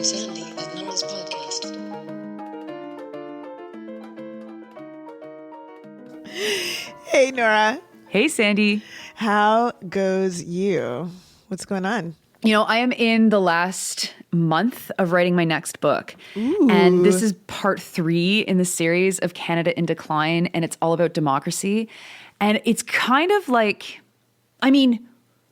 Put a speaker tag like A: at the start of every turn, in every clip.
A: Sandy and Nora's podcast.
B: Hey, Nora.
C: Hey, Sandy.
B: How goes you? What's going on?
C: You know, I am in the last month of writing my next book.
B: Ooh.
C: And this is part 3 in the series of Canada in Decline, and it's all about democracy. And it's kind of like, I mean,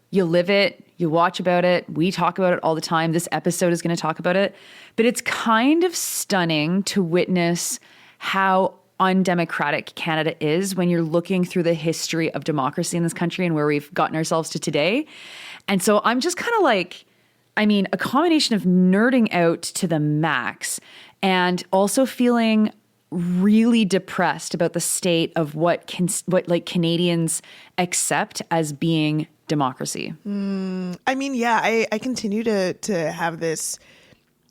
C: you live it, you watch about it, we talk about it all the time. This episode is going to talk about it. But it's kind of stunning to witness how undemocratic Canada is when you're looking through the history of democracy in this country and where we've gotten ourselves to today. And so I'm just kind of like, I mean, a combination of nerding out to the max and also feeling really depressed about the state of what Canadians accept as being democracy.
B: I mean, yeah, I continue to have this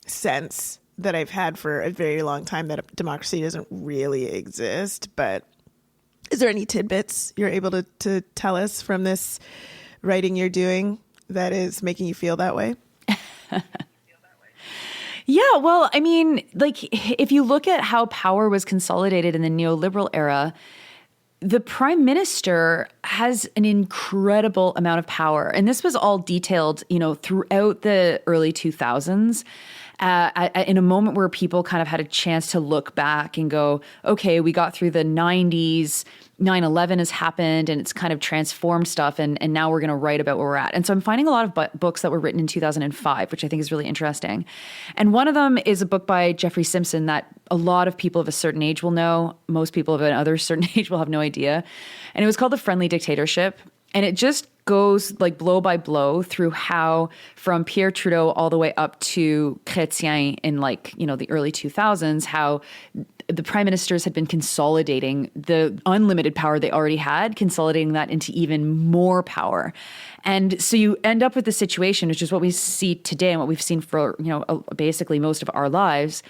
B: sense that I've had for a very long time that democracy doesn't really exist. But is there any tidbits you're able to tell us from this writing you're doing that is making you feel that way?
C: Yeah, well, I mean, like, if you look at how power was consolidated in the neoliberal era, the prime minister has an incredible amount of power. And this was all detailed, you know, throughout the early 2000s. In a moment where people kind of had a chance to look back and go, okay, we got through the 90s, 9/11 has happened and it's kind of transformed stuff. And now we're going to write about where we're at. And so I'm finding a lot of books that were written in 2005, which I think is really interesting. And one of them is a book by Jeffrey Simpson that a lot of people of a certain age will know. Most people of another certain age will have no idea. And it was called The Friendly Dictatorship. And it just goes like blow by blow through how from Pierre Trudeau all the way up to Chrétien in like, you know, the early 2000s, how the prime ministers had been consolidating the unlimited power they already had, consolidating that into even more power. And so you end up with the situation, which is what we see today and what we've seen for, you know, basically most of our lives,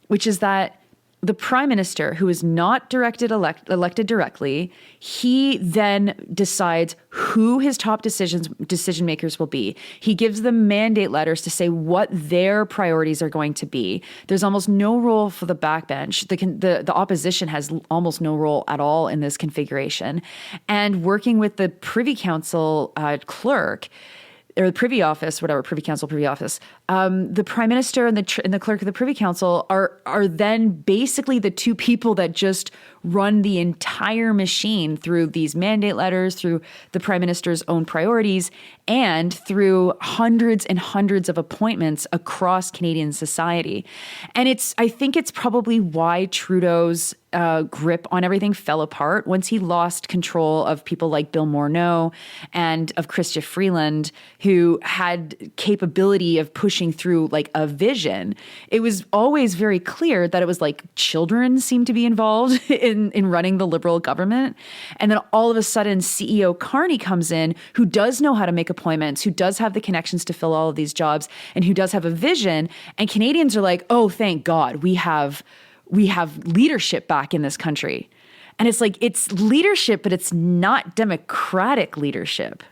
C: which is that the prime minister, who is not elected directly, he then decides who his top decision makers will be. He gives them mandate letters to say what their priorities are going to be. There's almost no role for the backbench. The opposition has almost no role at all in this configuration. And working with the Privy Council clerk, or the Privy Office, whatever, Privy Council, Privy Office, the Prime Minister and the clerk of the Privy Council are then basically the two people that just run the entire machine through these mandate letters, through the Prime Minister's own priorities, and through hundreds and hundreds of appointments across Canadian society. And I think it's probably why Trudeau's grip on everything fell apart once he lost control of people like Bill Morneau and of Chrystia Freeland, who had capability of pushing through like a vision. It was always very clear that it was like children seemed to be involved in running the Liberal government. And then all of a sudden CEO Carney comes in, who does know how to make appointments, who does have the connections to fill all of these jobs, and who does have a vision. And Canadians are like, oh, thank God, we have leadership back in this country. And it's like, it's leadership, but it's not democratic leadership.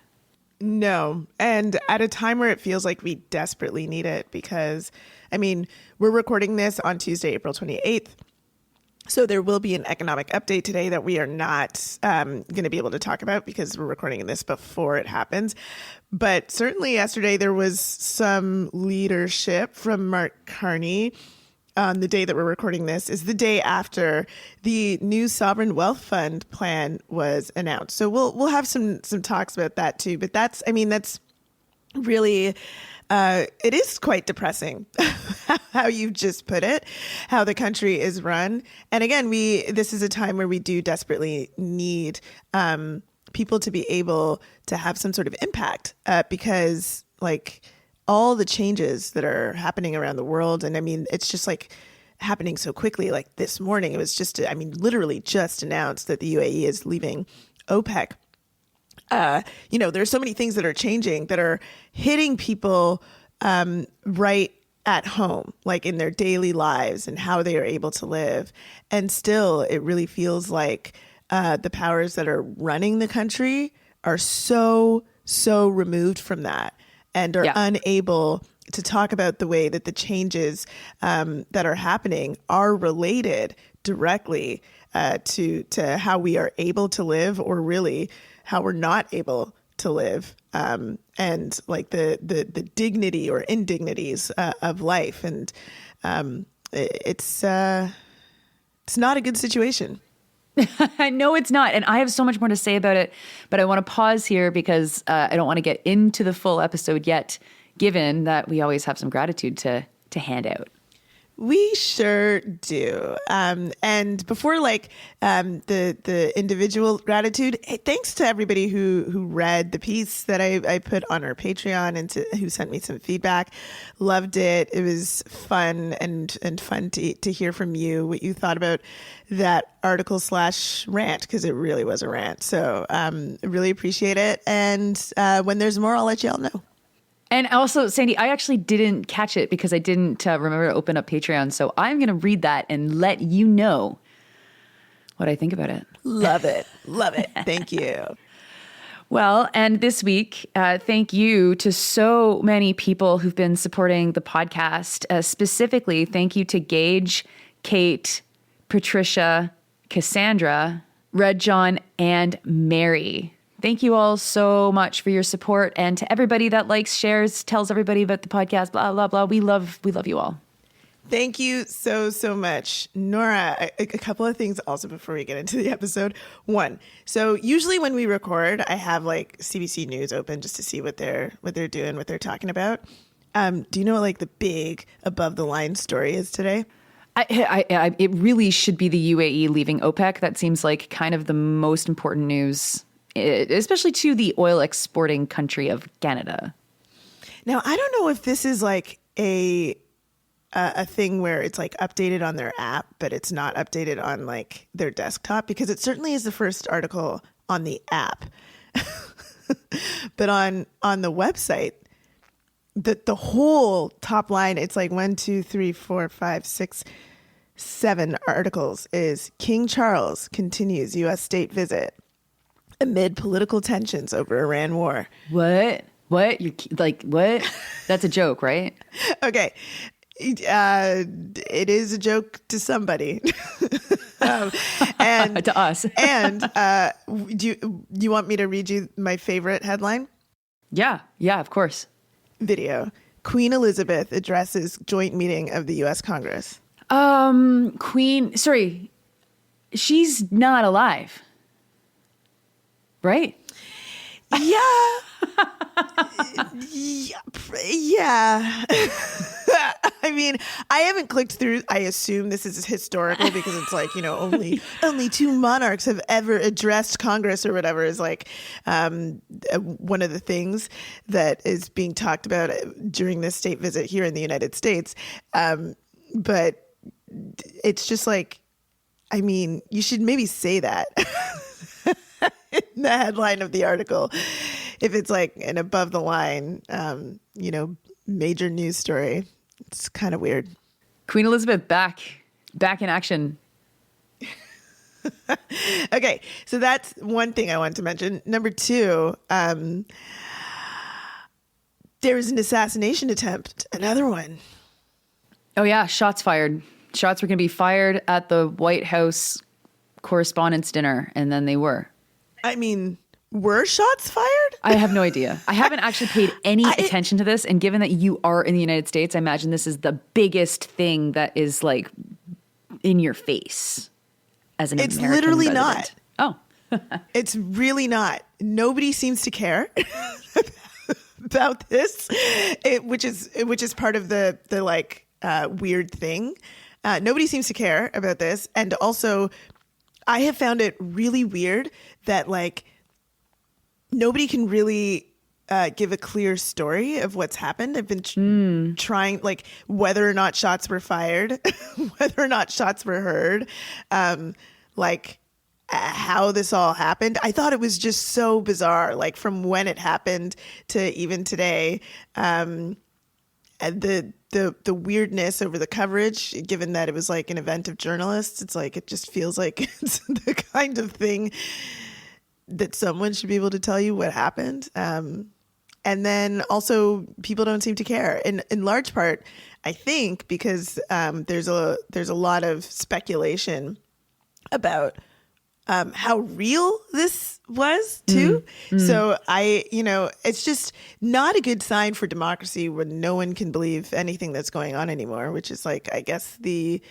B: No. And at a time where it feels like we desperately need it, because, I mean, we're recording this on Tuesday, April 28th. So there will be an economic update today that we are not going to be able to talk about because we're recording this before it happens. But certainly yesterday there was some leadership from Mark Carney. On the day that we're recording this is the day after the new sovereign wealth fund plan was announced. So we'll have some talks about that too. But that's really it is quite depressing how you've just put it, how the country is run. And again, this is a time where we do desperately need people to be able to have some sort of impact because like all the changes that are happening around the world. And I mean, it's just like happening so quickly. Like this morning, it was just, I mean, literally just announced that the UAE is leaving OPEC. You know, there's so many things that are changing that are hitting people right at home, like in their daily lives and how they are able to live. And still, it really feels like the powers that are running the country are so removed from that and are unable to talk about the way that the changes that are happening are related directly to how we are able to live, or really how we're not able to live, and like the dignity or indignities of life. And it's not a good situation.
C: No, it's not. And I have so much more to say about it, but I want to pause here because I don't want to get into the full episode yet, given that we always have some gratitude to hand out.
B: We sure do. And before the individual gratitude, thanks to everybody who read the piece that I put on our Patreon and who sent me some feedback. Loved it. It was fun and fun to hear from you what you thought about that article / rant, because it really was a rant. So really appreciate it. And when there's more, I'll let you all know.
C: And also, Sandy, I actually didn't catch it because I didn't remember to open up Patreon. So I'm going to read that and let you know what I think about it.
B: Love it. Love it. Thank you.
C: Well, and this week, thank you to so many people who've been supporting the podcast. Specifically, thank you to Gage, Kate, Patricia, Cassandra, Red John, and Mary. Thank you all so much for your support, and to everybody that likes, shares, tells everybody about the podcast, blah, blah, blah. We love you all.
B: Thank you so much. Nora, a couple of things also before we get into the episode. One, so usually when we record, I have like CBC News open just to see what they're doing, what they're talking about. Do you know what like the big above the line story is today?
C: It really should be the UAE leaving OPEC. That seems like kind of the most important news, especially to the oil exporting country of Canada. Now,
B: I don't know if this is like a thing where it's like updated on their app, but it's not updated on like their desktop, because it certainly is the first article on the app. But on the website, the whole top line, it's like 1, 2, 3, 4, 5, 6, 7 articles is King Charles continues U.S. state visit amid political tensions over Iran war.
C: What? You're like, what? That's a joke, right?
B: Okay. It is a joke to somebody. And
C: to us.
B: And do you want me to read you my favorite headline?
C: Yeah, of course.
B: Video. Queen Elizabeth addresses joint meeting of the U.S. Congress. She's not alive. Right? Yeah. Yeah. I mean, I haven't clicked through. I assume this is historical because it's like, only 2 monarchs have ever addressed Congress or whatever is like one of the things that is being talked about during this state visit here in the United States. But it's just like, I mean, you should maybe say that in the headline of the article. If it's like an above the line, major news story, it's kind of weird.
C: Queen Elizabeth back in action.
B: Okay, so that's one thing I wanted to mention. Number 2, there was an assassination attempt, another one.
C: Oh yeah, shots fired. Shots were going to be fired at the White House Correspondents' Dinner, and then they were.
B: I mean, were shots fired?
C: I have no idea. I haven't actually paid any attention to this. And given that you are in the United States, I imagine this is the biggest thing that is like in your face as an American resident. It's literally not. Oh.
B: It's really not. Nobody seems to care about this, which is part of the like weird thing. Nobody seems to care about this. And also, I have found it really weird that like nobody can really give a clear story of what's happened. I've been trying, like, whether or not shots were fired, whether or not shots were heard, how this all happened. I thought it was just so bizarre, like from when it happened to even today. And the weirdness over the coverage, given that it was like an event of journalists, it's like, it just feels like it's the kind of thing that someone should be able to tell you what happened. And And then also people don't seem to care. In large part, I think, because there's a lot of speculation about how real this was too. So it's just not a good sign for democracy when no one can believe anything that's going on anymore, which is like, I guess the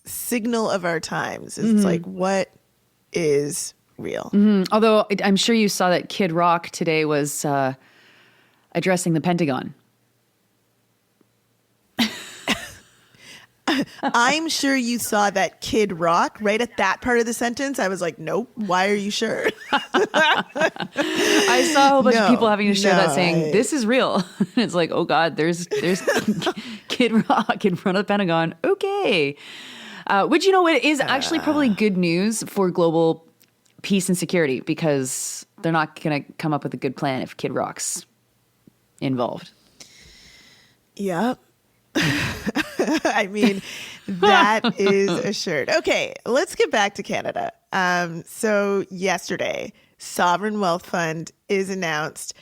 B: signal of our times is it's like, what is real?
C: Although I'm sure you saw that Kid Rock today was addressing the Pentagon.
B: I'm sure you saw that Kid Rock right at that part of the sentence. I was like, nope. Why are you sure?
C: I saw a whole bunch of people having to share that saying, this is real. It's like, oh God, there's Kid Rock in front of the Pentagon. Okay. Which, it is actually probably good news for global peace and security, because they're not going to come up with a good plan if Kid Rock's involved.
B: Yep. I mean, that is assured. Okay, let's get back to Canada. So yesterday, Sovereign Wealth Fund is announced.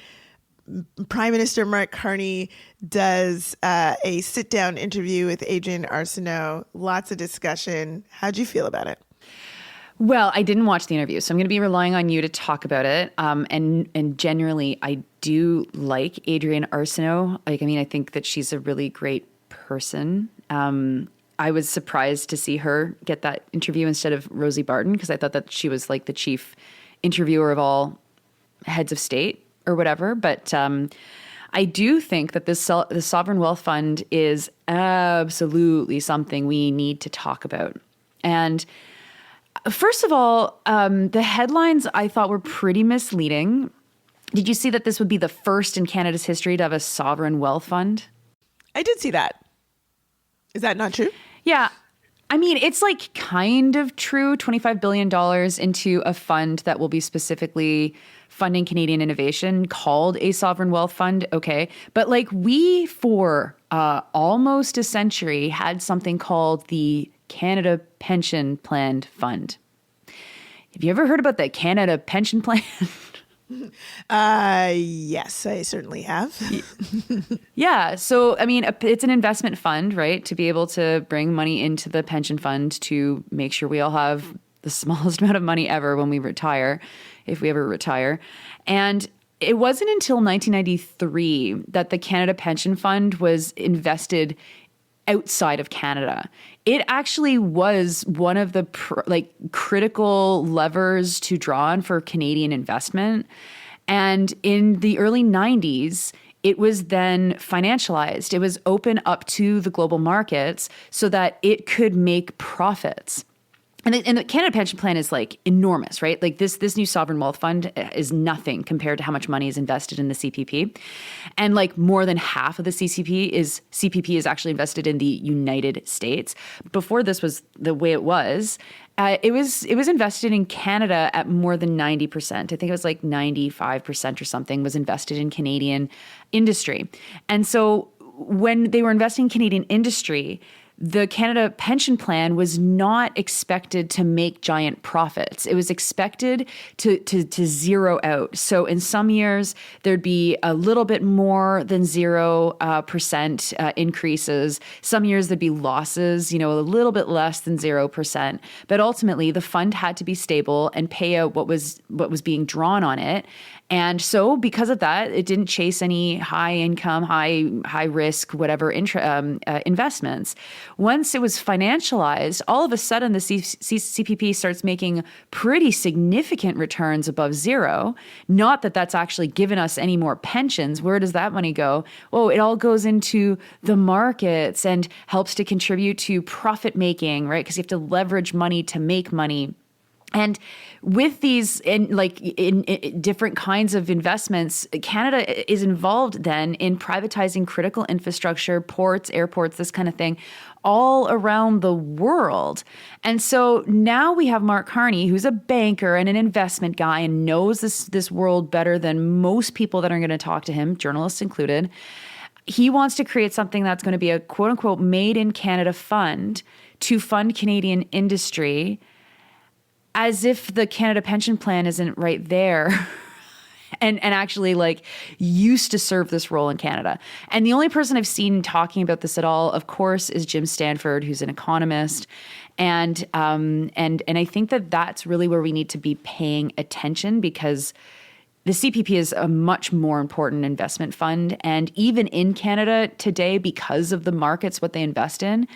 B: Prime Minister Mark Carney does a sit-down interview with Adrienne Arsenault. Lots of discussion. How'd you feel about it?
C: Well, I didn't watch the interview, so I'm going to be relying on you to talk about it. And generally, I do like Adrienne Arsenault. I think that she's a really great person. I was surprised to see her get that interview instead of Rosie Barton, because I thought that she was like the chief interviewer of all heads of state or whatever. But I do think that the Sovereign Wealth Fund is absolutely something we need to talk about. And first of all, the headlines I thought were pretty misleading. Did you see that this would be the first in Canada's history to have a sovereign wealth fund?
B: I did see that. Is that not true?
C: Yeah. It's like kind of true. $25 billion into a fund that will be specifically funding Canadian innovation called a sovereign wealth fund. Okay. But like we, for almost a century, had something called the Canada Pension Plan Fund. Have you ever heard about the Canada Pension Plan?
B: Yes, I certainly have.
C: Yeah. So, it's an investment fund, right? To be able to bring money into the pension fund to make sure we all have the smallest amount of money ever when we retire, if we ever retire. And it wasn't until 1993 that the Canada Pension Fund was invested outside of Canada. It actually was one of the critical levers to draw on for Canadian investment. And in the early 90s, it was then financialized. It was open up to the global markets so that it could make profits. And the Canada Pension Plan is like enormous, right? Like this new sovereign wealth fund is nothing compared to how much money is invested in the CPP. And like more than half of the CPP is actually invested in the United States. Before this was the way it was invested in Canada at more than 90%. I think it was like 95% or something was invested in Canadian industry. And so when they were investing in Canadian industry, the Canada Pension Plan was not expected to make giant profits. It was expected to zero out. So in some years, there'd be a little bit more than 0% increases. Some years there'd be losses, a little bit less than 0%. But ultimately, the fund had to be stable and pay out what was being drawn on it. And so because of that, it didn't chase any high income, high risk, whatever investments. Once it was financialized, all of a sudden the CPP starts making pretty significant returns above zero. Not that that's actually given us any more pensions. Where does that money go? Oh, it all goes into the markets and helps to contribute to profit making, right? Because you have to leverage money to make money. And with these in different kinds of investments, Canada is involved then in privatizing critical infrastructure, ports, airports, this kind of thing, all around the world. And so now we have Mark Carney, who's a banker and an investment guy and knows this world better than most people that are going to talk to him, journalists included. He wants to create something that's going to be a quote unquote made in Canada fund to fund Canadian industry, as if the Canada Pension Plan isn't right there. and actually like used to serve this role in Canada. And the only person I've seen talking about this at all, of course, is Jim Stanford, who's an economist. And I think that that's really where we need to be paying attention, because the CPP is a much more important investment fund. And even in Canada today, because of the markets, what they invest in,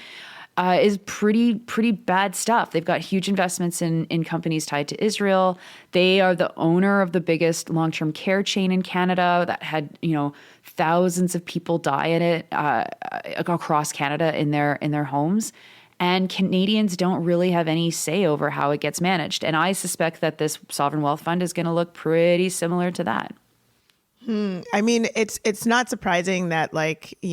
C: is pretty bad stuff. They've got huge investments in companies tied to Israel. They are the owner of the biggest long-term care chain in Canada that had, thousands of people die in it across Canada in their homes. And Canadians don't really have any say over how it gets managed. And I suspect that this sovereign wealth fund is going to look pretty similar to that.
B: I mean, it's not surprising that, like, we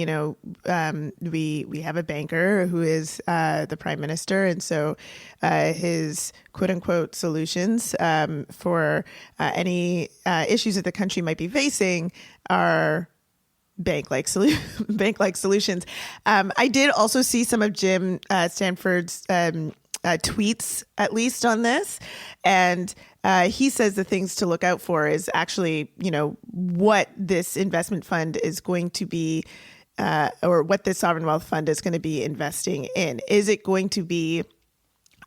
B: have a banker who is the prime minister, and so his quote unquote solutions for any issues that the country might be facing are bank-like solutions. I did also see some of Jim Stanford's tweets, at least on this, and he says the things to look out for is actually, what this investment fund is going to be, or what this sovereign wealth fund is going to be investing in. Is it going to be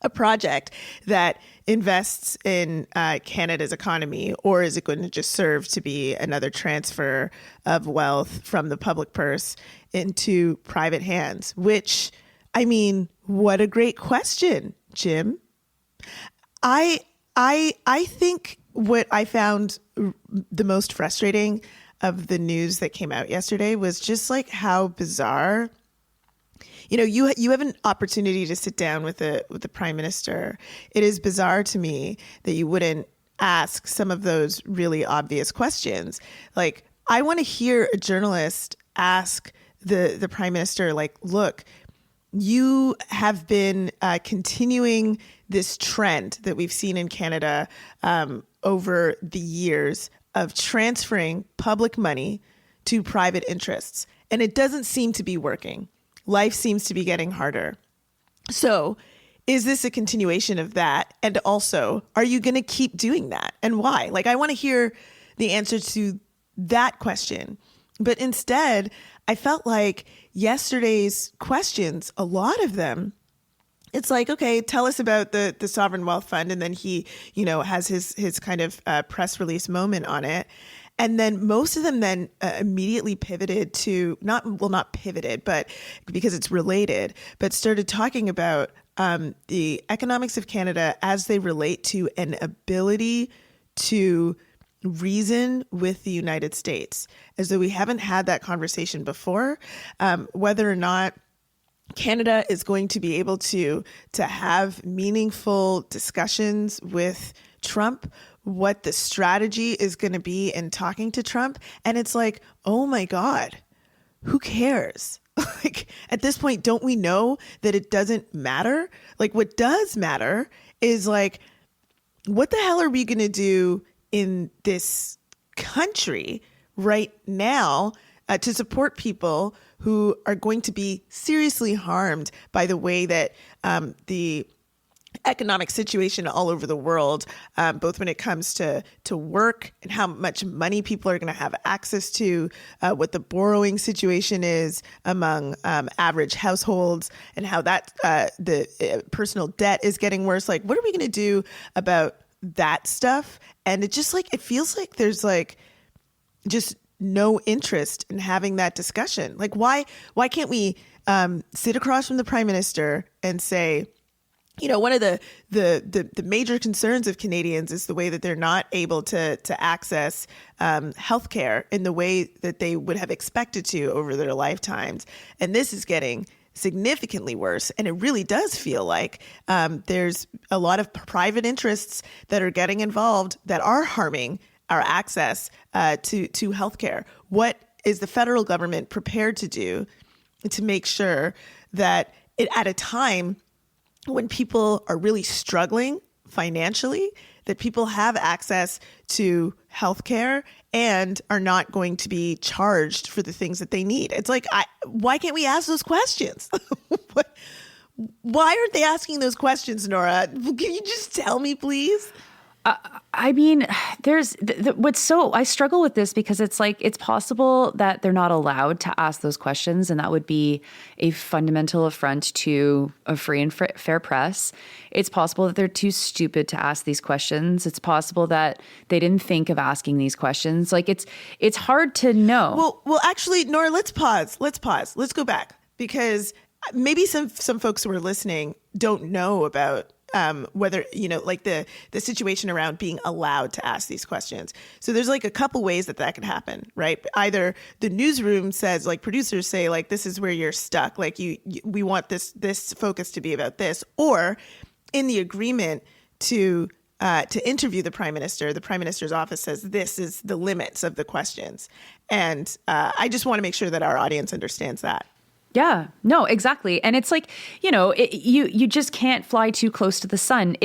B: a project that invests in Canada's economy, or is it going to just serve to be another transfer of wealth from the public purse into private hands? Which, I mean, what a great question, Jim. I think what I found the most frustrating of the news that came out yesterday was just like how bizarre. You have an opportunity to sit down with the prime minister. It is bizarre to me that you wouldn't ask some of those really obvious questions. Like, I want to hear a journalist ask the prime minister, like, look, you have been continuing this trend that we've seen in Canada over the years of transferring public money to private interests. And it doesn't seem to be working. Life seems to be getting harder. So is this a continuation of that? And also, are you going to keep doing that? And why? Like, I want to hear the answer to that question. But instead, I felt like yesterday's questions, a lot of them, it's like, okay, tell us about the sovereign wealth fund. And then he, has his kind of press release moment on it. And then most of them then immediately pivoted to not pivoted, but because it's related, but started talking about the economics of Canada as they relate to an ability to reason with the United States, as though we haven't had that conversation before, whether or not Canada is going to be able to have meaningful discussions with Trump, what the strategy is going to be in talking to Trump. And it's like, oh my God, who cares? Like, at this point, don't we know that it doesn't matter? Like, what does matter is, like, what the hell are we going to do in this country right now to support people who are going to be seriously harmed by the way that the economic situation all over the world, both when it comes to work and how much money people are going to have access to, what the borrowing situation is among average households, and how that the personal debt is getting worse. Like, what are we going to do about that stuff? And it just, like, it feels like there's, like, just no interest in having that discussion. Like, why can't we sit across from the prime minister and say, one of the major concerns of Canadians is the way that they're not able to access healthcare in the way that they would have expected to over their lifetimes. And this is getting significantly worse. And it really does feel like there's a lot of private interests that are getting involved that are harming our access to healthcare. What is the federal government prepared to do to make sure that at a time when people are really struggling financially, that people have access to healthcare and are not going to be charged for the things that they need? It's like, why can't we ask those questions? Why aren't they asking those questions, Nora? Can you just tell me, please?
C: I mean, there's I struggle with this because it's like, it's possible that they're not allowed to ask those questions, and that would be a fundamental affront to a free and fair press. It's possible that they're too stupid to ask these questions. It's possible that they didn't think of asking these questions. Like, it's hard to know.
B: Well, actually, Nora, let's pause. Let's go back, because maybe some folks who are listening don't know about whether, like the situation around being allowed to ask these questions. So there's like a couple ways that could happen, right? Either the newsroom says, like producers say, like, this is where you're stuck. Like we want this focus to be about this, or in the agreement to interview the prime minister, the prime minister's office says this is the limits of the questions. And I just want to make sure that our audience understands that.
C: Yeah, no, exactly. And it's like, you just can't fly too close to the sun.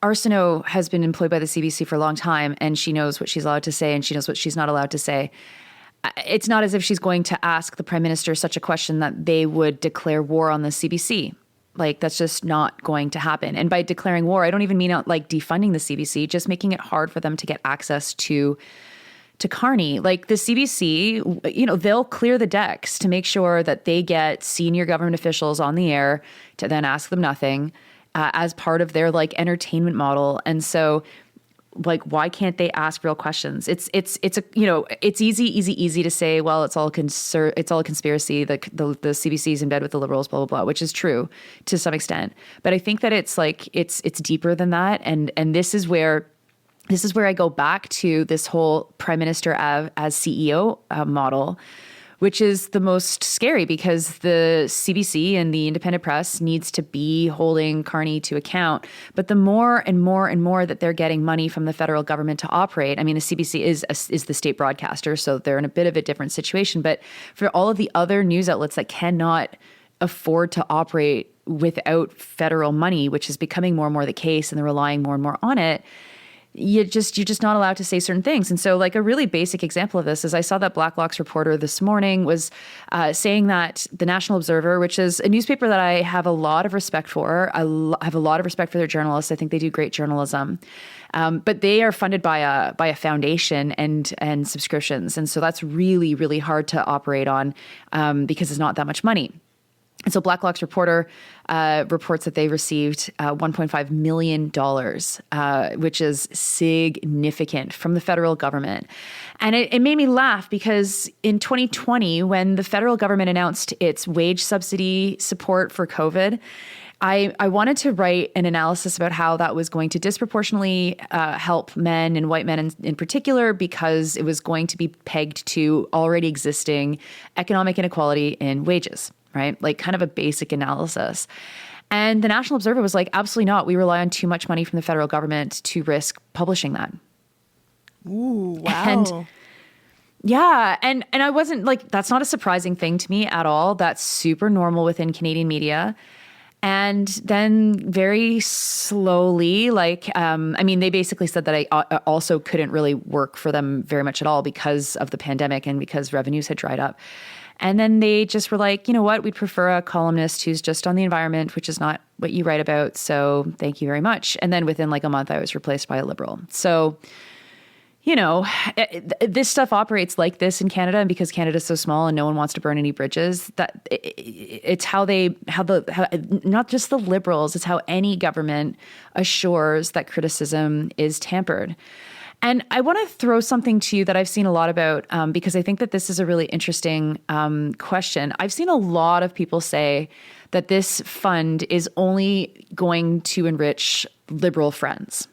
C: Arsenault has been employed by the CBC for a long time, and she knows what she's allowed to say and she knows what she's not allowed to say. It's not as if she's going to ask the prime minister such a question that they would declare war on the CBC. Like, that's just not going to happen. And by declaring war, I don't even mean like defunding the CBC, just making it hard for them to get access to Carney. Like, the CBC, they'll clear the decks to make sure that they get senior government officials on the air to then ask them nothing as part of their like entertainment model. And so, like, why can't they ask real questions? It's easy to say, well, it's all a conspiracy. The CBC is in bed with the Liberals, blah, blah, blah, which is true to some extent. But I think that it's like, it's deeper than that. And this is where I go back to this whole prime minister as CEO model, which is the most scary, because the CBC and the independent press needs to be holding Carney to account. But the more and more and more that they're getting money from the federal government to operate, the CBC is the state broadcaster, so they're in a bit of a different situation. But for all of the other news outlets that cannot afford to operate without federal money, which is becoming more and more the case, and they're relying more and more on it, you're just not allowed to say certain things. And so, like, a really basic example of this is I saw that Blacklock's reporter this morning was saying that the National Observer, which is a newspaper that I have a lot of respect for, I have a lot of respect for their journalists. I think they do great journalism. But they are funded by a foundation and subscriptions. And so that's really, really hard to operate on because it's not that much money. And so Blacklock's reporter reports that they received $1.5 million, which is significant, from the federal government. And it made me laugh because in 2020, when the federal government announced its wage subsidy support for COVID, I wanted to write an analysis about how that was going to disproportionately help men, and white men in particular, because it was going to be pegged to already existing economic inequality in wages. Right? Like, kind of a basic analysis. And the National Observer was like, absolutely not. We rely on too much money from the federal government to risk publishing that.
B: Ooh, wow.
C: And yeah. And I wasn't like, that's not a surprising thing to me at all. That's super normal within Canadian media. And then very slowly, they basically said that I also couldn't really work for them very much at all because of the pandemic and because revenues had dried up. And then they just were like, you know what, we'd prefer a columnist who's just on the environment, which is not what you write about. So thank you very much. And then within like a month, I was replaced by a Liberal. So, this stuff operates like this in Canada. And because Canada's so small and no one wants to burn any bridges, that it's how not just the Liberals, it's how any government assures that criticism is tampered. And I want to throw something to you that I've seen a lot about because I think that this is a really interesting question. I've seen a lot of people say that this fund is only going to enrich Liberal friends.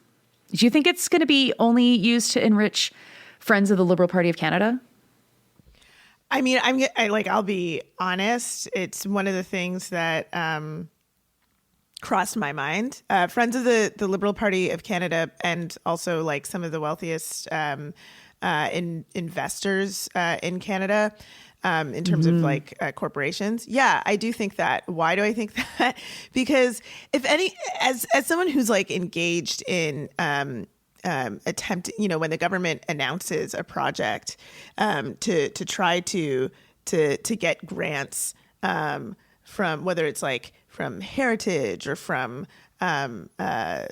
C: Do you think it's going to be only used to enrich friends of the Liberal Party of Canada?
B: I mean, I'll be honest. It's one of the things that crossed my mind. Friends of the Liberal Party of Canada, and also like some of the wealthiest investors in Canada, in terms of like corporations. Yeah, I do think that. Why do I think that? Because as someone who's like engaged in attempt, when the government announces a project to try to get grants from, whether it's like from Heritage or from the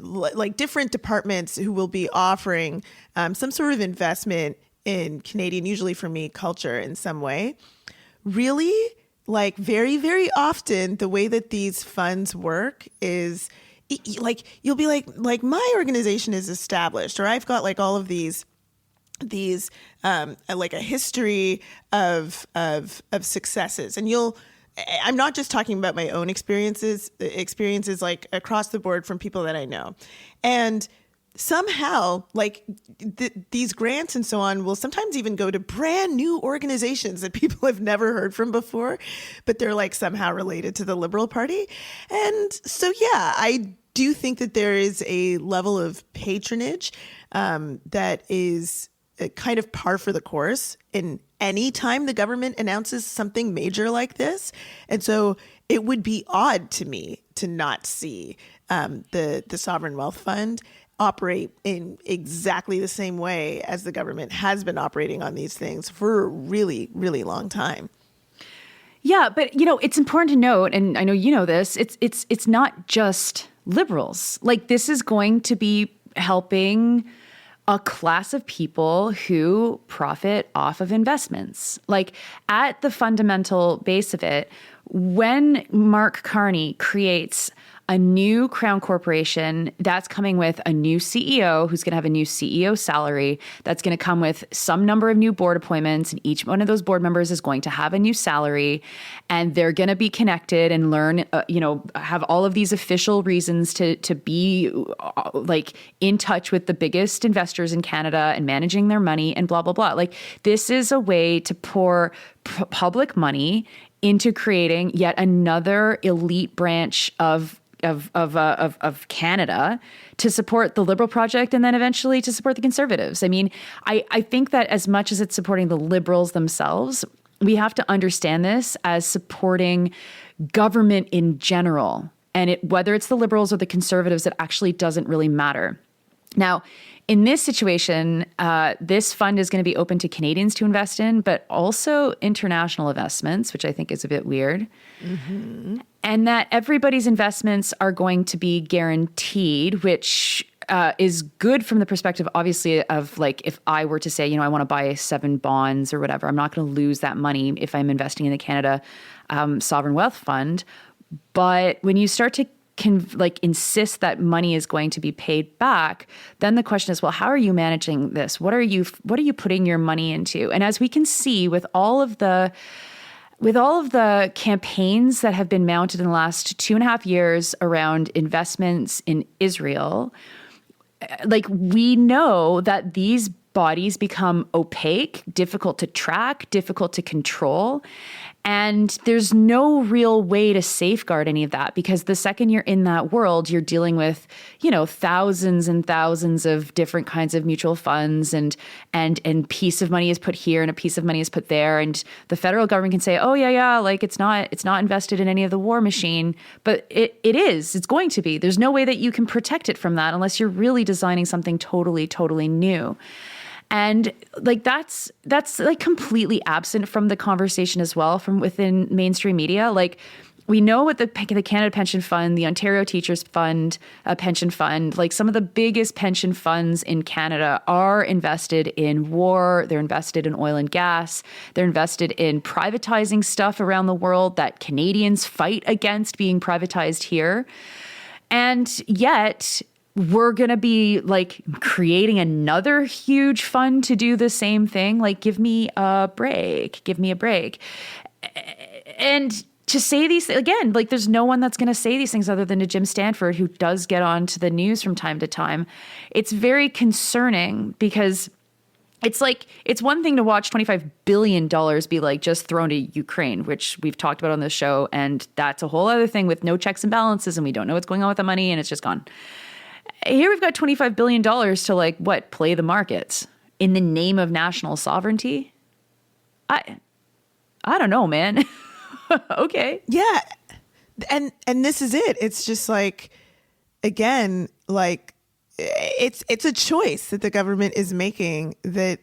B: like different departments who will be offering some sort of investment in Canadian, usually for me, culture in some way. Really, like very, very often, the way that these funds work is like you'll be like my organization is established, or I've got like all of these like a history of successes, and I'm not just talking about my own experiences like across the board from people that I know. And somehow like these grants and so on will sometimes even go to brand new organizations that people have never heard from before, but they're like somehow related to the Liberal Party. And so, yeah, I do think that there is a level of patronage that is kind of par for the course in any time the government announces something major like this. And so it would be odd to me to not see the Sovereign Wealth Fund operate in exactly the same way as the government has been operating on these things for a really, really long time.
C: Yeah, but it's important to note, and I know you know this, it's not just Liberals. Like, this is going to be helping a class of people who profit off of investments. Like, at the fundamental base of it, when Mark Carney creates a new Crown Corporation, that's coming with a new CEO who's going to have a new CEO salary. That's going to come with some number of new board appointments, and each one of those board members is going to have a new salary, and they're going to be connected and learn, have all of these official reasons to be like in touch with the biggest investors in Canada and managing their money and blah, blah, blah. Like, this is a way to pour public money into creating yet another elite branch of Canada to support the Liberal project and then eventually to support the Conservatives. I mean, I think that as much as it's supporting the Liberals themselves, we have to understand this as supporting government in general. And whether it's the Liberals or the Conservatives, it actually doesn't really matter. Now, in this situation, this fund is going to be open to Canadians to invest in, but also international investments, which I think is a bit weird. Mm-hmm. And that everybody's investments are going to be guaranteed, which is good from the perspective, obviously, of like, if I were to say, I want to buy 7 bonds or whatever, I'm not going to lose that money if I'm investing in the Canada Sovereign Wealth Fund. But when you start to insist that money is going to be paid back, then the question is, well, how are you managing this? What are you putting your money into? And as we can see with all of the campaigns that have been mounted in the last 2.5 years around investments in Israel, like, we know that these bodies become opaque, difficult to track, difficult to control. And there's no real way to safeguard any of that, because the second you're in that world, you're dealing with, thousands and thousands of different kinds of mutual funds, and piece of money is put here and a piece of money is put there. And the federal government can say, oh yeah, like it's not invested in any of the war machine, but it's going to be. There's no way that you can protect it from that unless you're really designing something totally, totally new. And like that's like completely absent from the conversation as well from within mainstream media. Like, we know what the Canada Pension Fund, the Ontario Teachers Fund, Pension Fund, like some of the biggest pension funds in Canada are invested in war. They're invested in oil and gas. They're invested in privatizing stuff around the world that Canadians fight against being privatized here. And yet, we're going to be like creating another huge fund to do the same thing. Like, give me a break. And to say these, again, like, there's no one that's going to say these things other than to Jim Stanford, who does get on to the news from time to time. It's very concerning, because it's like, it's one thing to watch $25 billion be like just thrown to Ukraine, which we've talked about on this show. And that's a whole other thing with no checks and balances, and we don't know what's going on with the money, and it's just gone. Here we've got $25 billion to play the markets in the name of national sovereignty. I don't know, man. Okay.
B: Yeah. And this is it. It's just like, again, like it's a choice that the government is making that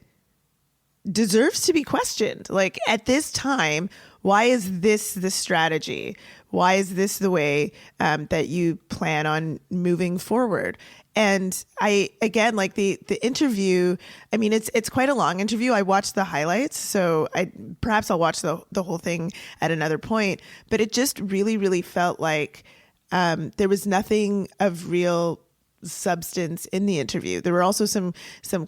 B: deserves to be questioned. Like, at this time, Why is this the strategy? Why is this the way that you plan on moving forward? And I, again, like the interview, I mean, it's quite a long interview. I watched the highlights, so perhaps I'll watch the whole thing at another point. But it just really, really felt like there was nothing of real substance in the interview. There were also some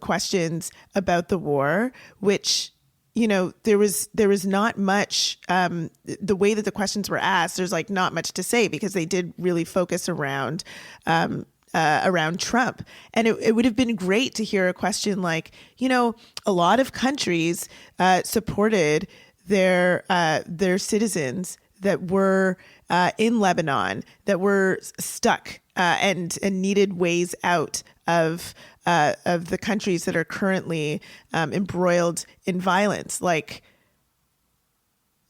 B: questions about the war, which, you know, there was not much, the way that the questions were asked, there's like not much to say because they did really focus around Trump. And it would have been great to hear a question like, you know, a lot of countries supported their citizens that were in Lebanon, that were stuck and needed ways out of the countries that are currently embroiled in violence. Like,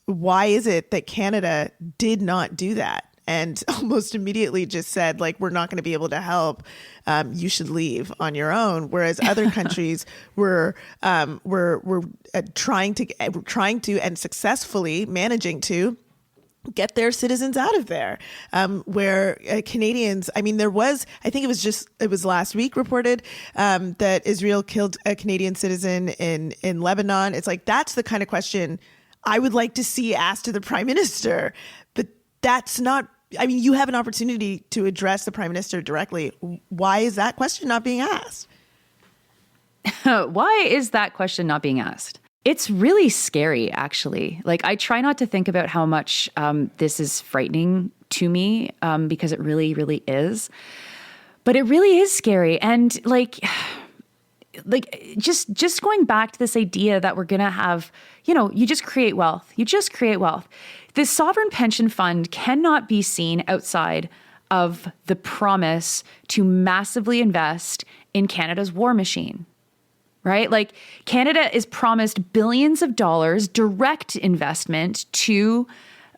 B: why is it that Canada did not do that? And almost immediately just said, like, we're not going to be able to help. You should leave on your own. Whereas other countries were trying to and successfully managing to get their citizens out of there. Where Canadians, I mean, I think it was last week reported that Israel killed a Canadian citizen in Lebanon. It's like, that's the kind of question I would like to see asked to the Prime Minister. But that's not, I mean, you have an opportunity to address the Prime Minister directly. Why is that question not being asked?
C: Why is that question not being asked? It's really scary, actually. Like, I try not to think about how much this is frightening to me because it really, really is. But it really is scary. And like just going back to this idea that we're going to have, you know, you just create wealth. You just create wealth. This sovereign pension fund cannot be seen outside of the promise to massively invest in Canada's war machine, right? Like, Canada is promised billions of dollars direct investment to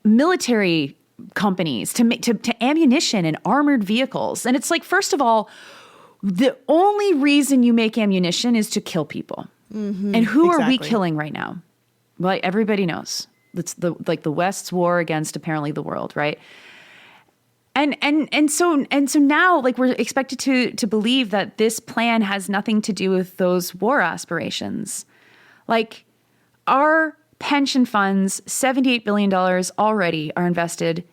C: military companies, to ammunition and armored vehicles. And it's like, first of all, the only reason you make ammunition is to kill people. Mm-hmm, and who are we killing right now? Well, everybody knows. It's the West's war against apparently the world, right? And so now, like, we're expected to believe that this plan has nothing to do with those war aspirations. Like, our pension funds, $78 billion already are invested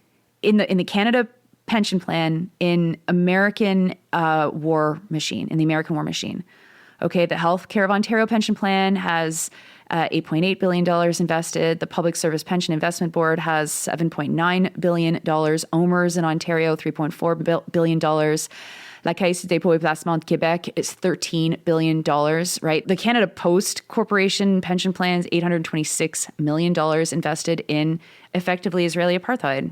C: in the Canada pension plan in American war machine, in the American war machine. Okay, the Healthcare of Ontario pension plan has $8.8 billion invested. The Public Service Pension Investment Board has $7.9 billion. OMERS in Ontario, $3.4 billion. La Caisse des Dépôts et Placements de Québec is $13 billion, right? The Canada Post Corporation pension plans, $826 million invested in effectively Israeli apartheid.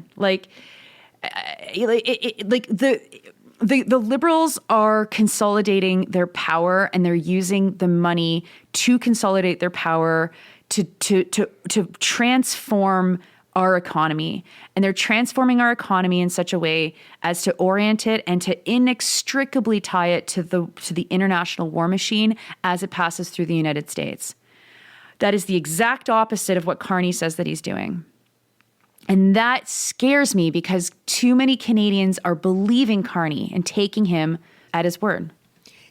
C: The Liberals are consolidating their power, and they're using the money to consolidate their power to transform our economy. And they're transforming our economy in such a way as to orient it and to inextricably tie it to the international war machine as it passes through the United States. That is the exact opposite of what Carney says that he's doing. And that scares me because too many Canadians are believing Carney and taking him at his word.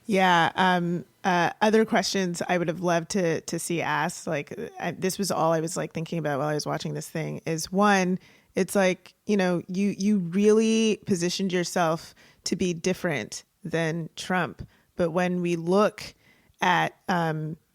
B: Yeah. Other questions I would have loved to see asked, like, this was all I was like thinking about while I was watching this thing, is one, it's like, you know, you really positioned yourself to be different than Trump. But when we look at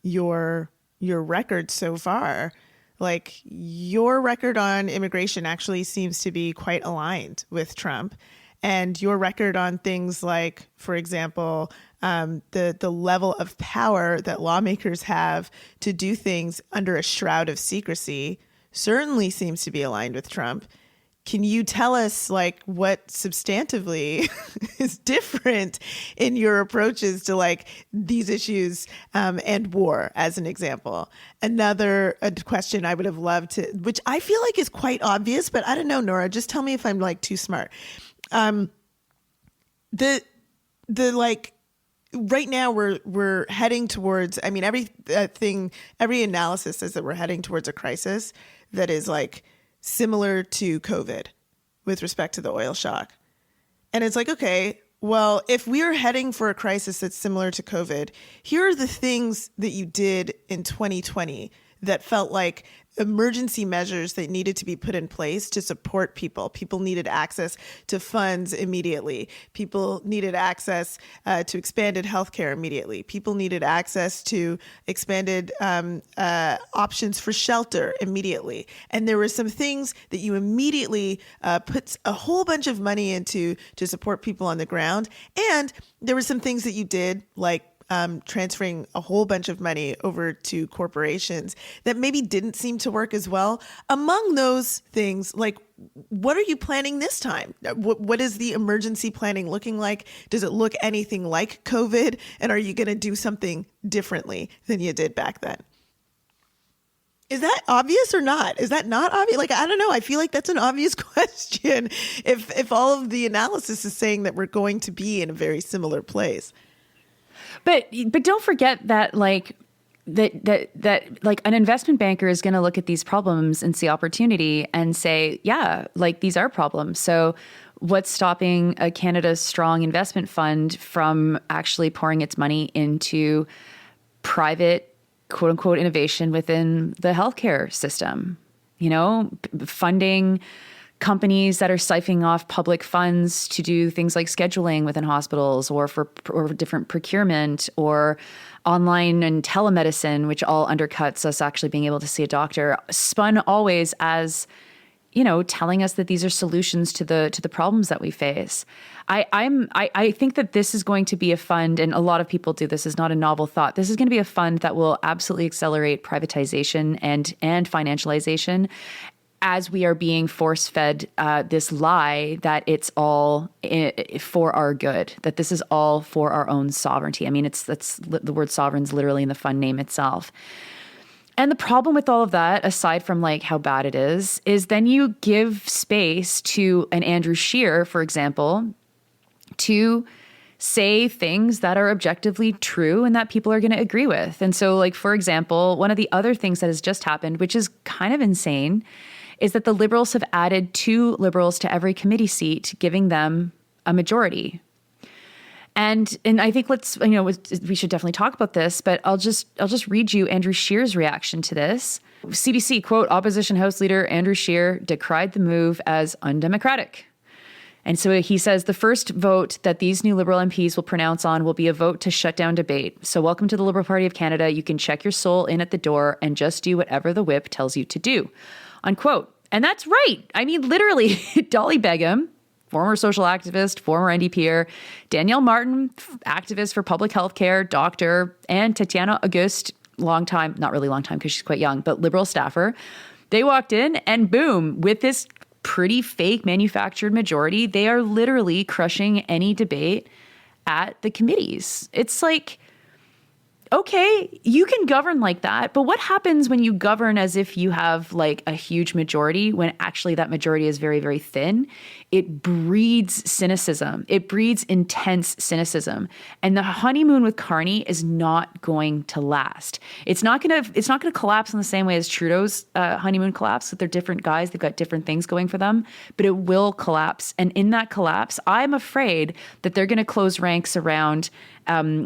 B: your record so far, like, your record on immigration actually seems to be quite aligned with Trump. And your record on things like, for example, the level of power that lawmakers have to do things under a shroud of secrecy certainly seems to be aligned with Trump. Can you tell us, like, what substantively is different in your approaches to, like, these issues and war, as an example? Another question I would have loved to, which I feel like is quite obvious, but I don't know, Nora, just tell me if I'm, like, too smart. The like, right now we're heading towards, I mean, every analysis says that we're heading towards a crisis that is, like, similar to COVID with respect to the oil shock. And it's like, okay, well, if we are heading for a crisis that's similar to COVID, here are the things that you did in 2020 that felt like emergency measures that needed to be put in place to support people. People needed access to funds immediately. People needed access to expanded healthcare immediately. People needed access to expanded options for shelter immediately. And there were some things that you immediately put a whole bunch of money into to support people on the ground. And there were some things that you did, like transferring a whole bunch of money over to corporations that maybe didn't seem to work as well. Among those things, like, what are you planning this time? What is the emergency planning looking like? Does it look anything like COVID? And are you going to do something differently than you did back then? Is that obvious or not? Is that not obvious? Like, I don't know. I feel like that's an obvious question if all of the analysis is saying that we're going to be in a very similar place.
C: But don't forget that like an investment banker is going to look at these problems and see opportunity and say, yeah, like these are problems. So what's stopping a Canada's strong investment fund from actually pouring its money into private, quote unquote, innovation within the healthcare system? You know, funding companies that are siphoning off public funds to do things like scheduling within hospitals or for different procurement or online and telemedicine, which all undercuts us actually being able to see a doctor, spun always as, you know, telling us that these are solutions to the problems that we face. I think that this is going to be a fund, and a lot of people do this, is not a novel thought. This is going to be a fund that will absolutely accelerate privatization and financialization, as we are being force-fed this lie that it's all for our good, that this is all for our own sovereignty. I mean, that's the word sovereign's literally in the fund name itself. And the problem with all of that, aside from like how bad it is then you give space to an Andrew Scheer, for example, to say things that are objectively true and that people are going to agree with. And so, like, for example, one of the other things that has just happened, which is kind of insane, is that the Liberals have added 2 Liberals to every committee seat, giving them a majority. And I think we should definitely talk about this, but I'll just read you Andrew Scheer's reaction to this. CBC, quote, opposition House Leader Andrew Scheer decried the move as undemocratic. And so he says the first vote that these new Liberal MPs will pronounce on will be a vote to shut down debate. So welcome to the Liberal Party of Canada. You can check your soul in at the door and just do whatever the whip tells you to do. Unquote. And that's right. I mean, literally, Dolly Begum, former social activist, former NDPer, Danielle Martin, activist for public health care, doctor, and Tatiana Auguste, long time, not really long time because she's quite young, but Liberal staffer. They walked in and boom, with this pretty fake manufactured majority, they are literally crushing any debate at the committees. It's like, okay, you can govern like that, but what happens when you govern as if you have like a huge majority when actually that majority is very, very thin? It breeds cynicism. It breeds intense cynicism. And the honeymoon with Carney is not going to last. It's not going to collapse in the same way as Trudeau's honeymoon collapsed. They're different guys. They've got different things going for them, but it will collapse. And in that collapse, I'm afraid that they're going to close ranks around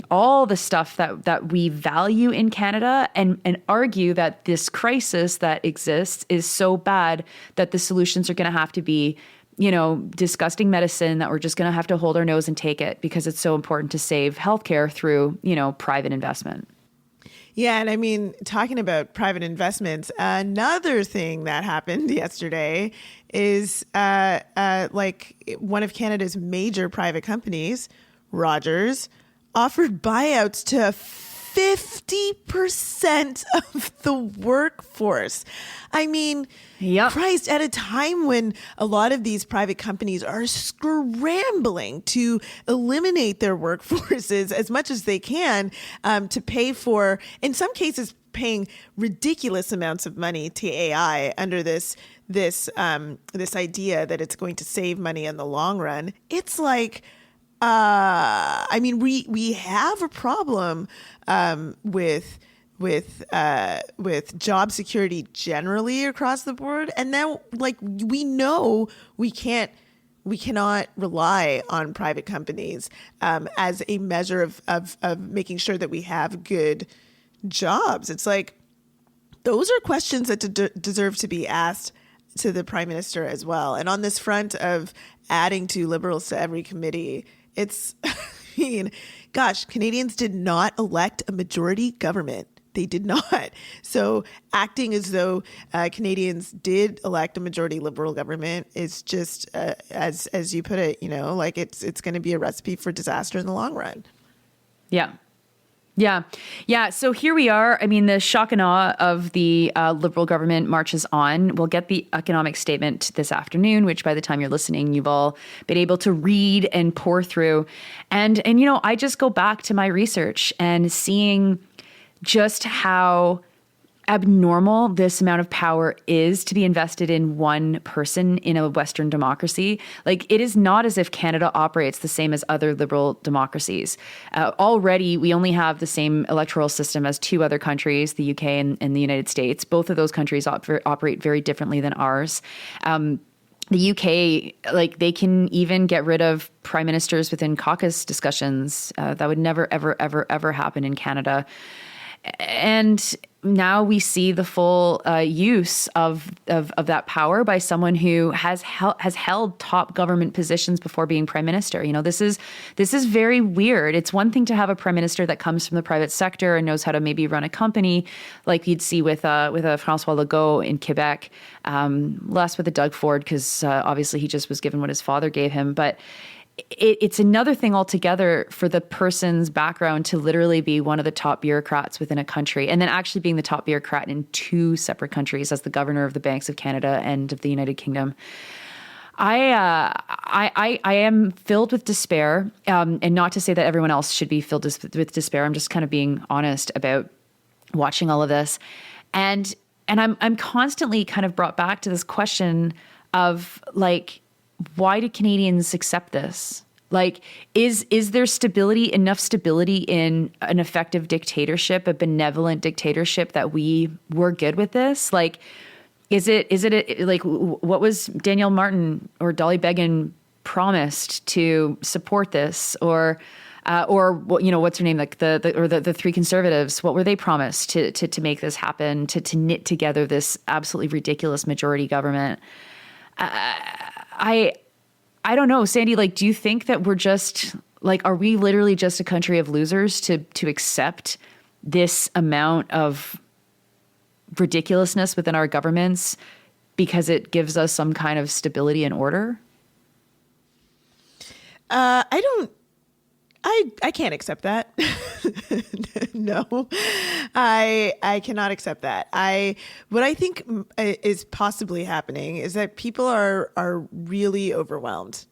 C: all the stuff that we value in Canada and argue that this crisis that exists is so bad that the solutions are going to have to be, you know, disgusting medicine that we're just going to have to hold our nose and take it because it's so important to save healthcare through, you know, private investment.
B: Yeah. And I mean, talking about private investments, another thing that happened yesterday is like one of Canada's major private companies, Rogers, offered buyouts to 50% of the workforce. I mean, yep. Christ, at a time when a lot of these private companies are scrambling to eliminate their workforces as much as they can to pay for, in some cases, paying ridiculous amounts of money to AI under this idea that it's going to save money in the long run. It's like, I mean, we have a problem with with job security generally across the board. And now, like, we know we cannot rely on private companies as a measure of making sure that we have good jobs. It's like, those are questions that deserve to be asked to the prime minister as well. And on this front of adding two Liberals to every committee, it's, I mean, gosh, Canadians did not elect a majority government. They did not. So acting as though Canadians did elect a majority Liberal government is just, as you put it, like it's going to be a recipe for disaster in the long run.
C: Yeah. Yeah. Yeah. So here we are. I mean, the shock and awe of the Liberal government marches on. We'll get the economic statement this afternoon, which by the time you're listening, you've all been able to read and pore through. And I just go back to my research and seeing just how abnormal this amount of power is to be invested in one person in a Western democracy. Like, it is not as if Canada operates the same as other liberal democracies. Already, we only have the same electoral system as two other countries, the UK and the United States. Both of those countries operate very differently than ours. The UK, like, they can even get rid of prime ministers within caucus discussions. That would never, ever, ever, ever happen in Canada. And now we see the full use of that power by someone who has held top government positions before being prime minister. This is very weird. It's one thing to have a prime minister that comes from the private sector and knows how to maybe run a company, like you'd see with a François Legault in Quebec, less with a Doug Ford, because obviously he just was given what his father gave him, but. It's another thing altogether for the person's background to literally be one of the top bureaucrats within a country, and then actually being the top bureaucrat in two separate countries as the governor of the Banks of Canada and of the United Kingdom. I am filled with despair, and not to say that everyone else should be filled with despair. I'm just kind of being honest about watching all of this, and I'm constantly kind of brought back to this question of, like, why do Canadians accept this? Like, is there enough stability in an effective dictatorship, a benevolent dictatorship, that we're good with this? Like, is it like, what was Danielle Martin or Dolly Began promised to support this? Or what's her name? Like the three Conservatives, what were they promised to make this happen, to knit together this absolutely ridiculous majority government? I don't know, Sandy, like, do you think that we're just, like, are we literally just a country of losers to accept this amount of ridiculousness within our governments because it gives us some kind of stability and order?
B: I can't accept that. No, I cannot accept that. What I think is possibly happening is that people are really overwhelmed,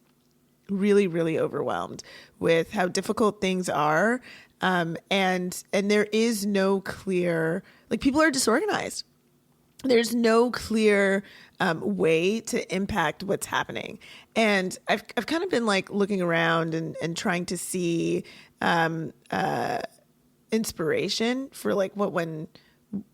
B: really, really overwhelmed with how difficult things are. And there is no clear, like, people are disorganized. There's no clear way to impact what's happening. And I've kind of been, like, looking around and trying to see inspiration for, like, what one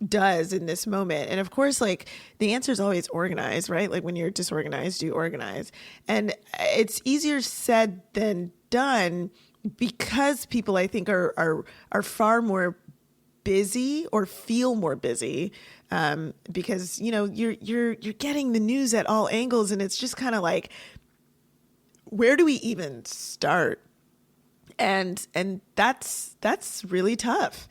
B: does in this moment. And of course, like, the answer is always organize, right? Like, when you're disorganized, you organize. And it's easier said than done because people, I think, are far more busy or feel more busy because you're getting the news at all angles, and it's just kind of like, where do we even start? And that's really tough.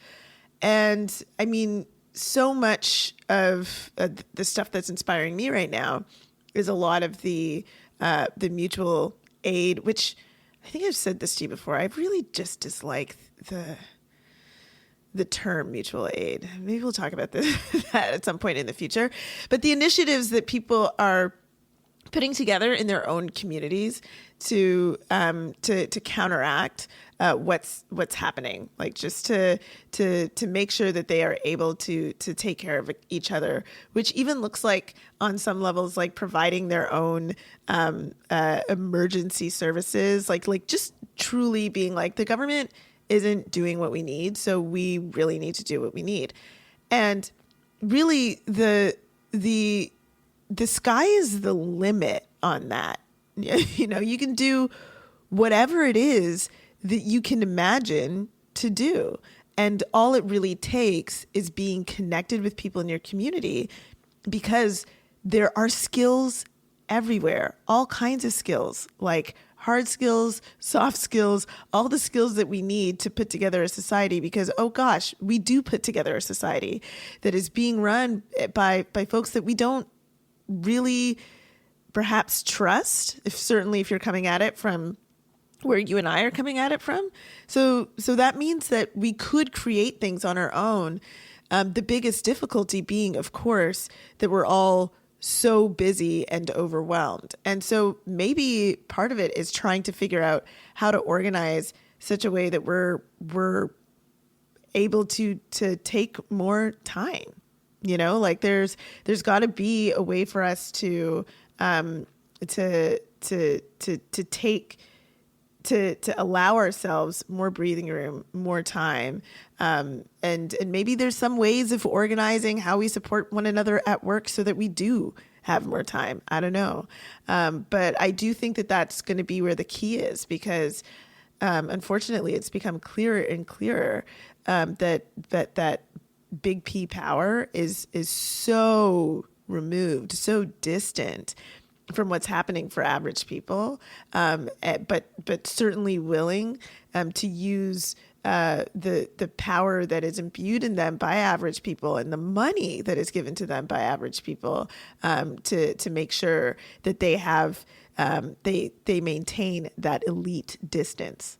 B: And I mean, so much of the stuff that's inspiring me right now is a lot of the mutual aid, which I think I've said this to you before. I really just dislike the term mutual aid. Maybe we'll talk about that at some point in the future. But the initiatives that people are putting together in their own communities to counteract what's happening, like, just to make sure that they are able to take care of each other, which even looks like, on some levels, like providing their own emergency services, like just truly being like, the government isn't doing what we need. So we really need to do what we need. And really the sky is the limit on that. You know, you can do whatever it is that you can imagine to do. And all it really takes is being connected with people in your community, because there are skills everywhere, all kinds of skills, like hard skills, soft skills, all the skills that we need to put together a society. Because, oh gosh, we do put together a society that is being run by folks that we don't really perhaps trust, certainly if you're coming at it from where you and I are coming at it from. So that means that we could create things on our own. The biggest difficulty being, of course, that we're all so busy and overwhelmed. And so maybe part of it is trying to figure out how to organize such a way that we're able to take more time. You know, like there's got to be a way for us to allow ourselves more breathing room, more time. And maybe there's some ways of organizing how we support one another at work so that we do have more time. I don't know. But I do think that that's going to be where the key is, because unfortunately it's become clearer and clearer that big P power is so removed, so distant from what's happening for average people, but certainly willing to use the power that is imbued in them by average people and the money that is given to them by average people to make sure that they have they maintain that elite distance.